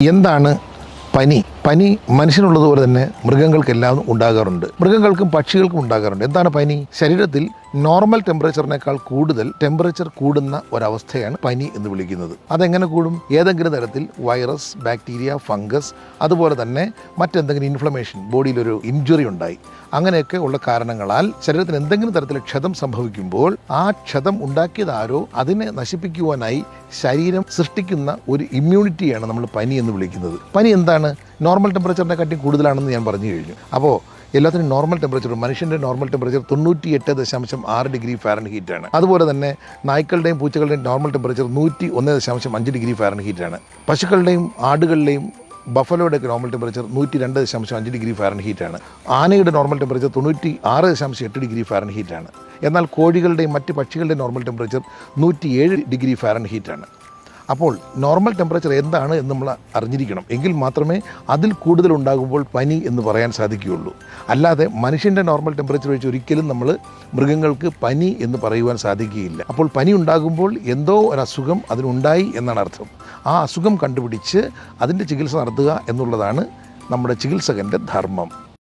എന്താണ് പനി? പനി മനുഷ്യനുള്ളതുപോലെ തന്നെ മൃഗങ്ങൾക്കെല്ലാം ഉണ്ടാകാറുണ്ട്. മൃഗങ്ങൾക്കും പക്ഷികൾക്കും ഉണ്ടാകാറുണ്ട്. എന്താണ് പനി? ശരീരത്തിൽ നോർമൽ ടെമ്പറേച്ചറിനേക്കാൾ കൂടുതൽ ടെമ്പറേച്ചർ കൂടുന്ന ഒരവസ്ഥയാണ് പനി എന്ന് വിളിക്കുന്നത്. അതെങ്ങനെ കൂടും? ഏതെങ്കിലും തരത്തിൽ വൈറസ്, ബാക്ടീരിയ, ഫംഗസ്, അതുപോലെ തന്നെ മറ്റെന്തെങ്കിലും ഇൻഫ്ലമേഷൻ, ബോഡിയിലൊരു ഇഞ്ചുറി ഉണ്ടായി, അങ്ങനെയൊക്കെ ഉള്ള കാരണങ്ങളാൽ ശരീരത്തിന് എന്തെങ്കിലും തരത്തിൽ ക്ഷതം സംഭവിക്കുമ്പോൾ ആ ക്ഷതം ഉണ്ടാക്കിയതാരോ അതിനെ നശിപ്പിക്കുവാനായി ശരീരം സൃഷ്ടിക്കുന്ന ഒരു ഇമ്മ്യൂണിറ്റിയാണ് നമ്മൾ പനി എന്ന് വിളിക്കുന്നത്. പനി എന്താണ്? നോർമൽ ടെമ്പറേച്ചറിനെക്കാട്ടി കൂടുതലാണെന്ന് ഞാൻ പറഞ്ഞു കഴിഞ്ഞു. അപ്പോൾ എല്ലാത്തിനും നോർമൽ ടെമ്പറേച്ചർ, മനുഷ്യൻ്റെ നോർമൽ ടെമ്പറേച്ചർ 98.6 ഡിഗ്രി ഫാരൻഹീറ്റ് ആണ്. അതുപോലെ തന്നെ നായ്ക്കളുടെയും പൂച്ചകളുടെയും നോർമൽ ടെമ്പറേച്ചർ 101.5 ഡിഗ്രി ഫാരൻഹീറ്റ് ആണ്. പശുക്കളുടെയും ആടുകളുടെയും ബഫലോയുടെയൊക്കെ നോർമൽ ടെമ്പറേച്ചർ 102.5 ഡിഗ്രി ഫാരൻഹീറ്റ് ആണ്. ആനയുടെ നോർമൽ ടെമ്പറേച്ചർ 96.8 ഡിഗ്രി ഫാരൻഹീറ്റ് ആണ്. എന്നാൽ കോഴികളുടെയും മറ്റ് പക്ഷികളുടെയും നോർമൽ ടെമ്പറേച്ചർ 107 ഡിഗ്രി ഫാരൻഹീറ്റ് ആണ്. അപ്പോൾ നോർമൽ ടെമ്പറേച്ചർ എന്താണ് എന്ന് നമ്മൾ അറിഞ്ഞിരിക്കണം. എങ്കിൽ മാത്രമേ അതിൽ കൂടുതൽ ഉണ്ടാകുമ്പോൾ പനി എന്ന് പറയാൻ സാധിക്കുകയുള്ളൂ. അല്ലാതെ മനുഷ്യൻ്റെ നോർമൽ ടെമ്പറേച്ചർ വെച്ച് ഒരിക്കലും നമ്മൾ മൃഗങ്ങൾക്ക് പനി എന്ന് പറയുവാൻ സാധിക്കുകയില്ല. അപ്പോൾ പനി ഉണ്ടാകുമ്പോൾ എന്തോ ഒരു അസുഖം അതിനുണ്ടായി എന്നാണ് അർത്ഥം. ആ അസുഖം കണ്ടുപിടിച്ച് അതിൻ്റെ ചികിത്സ നടത്തുക എന്നുള്ളതാണ് നമ്മുടെ ചികിത്സകൻ്റെ ധർമ്മം.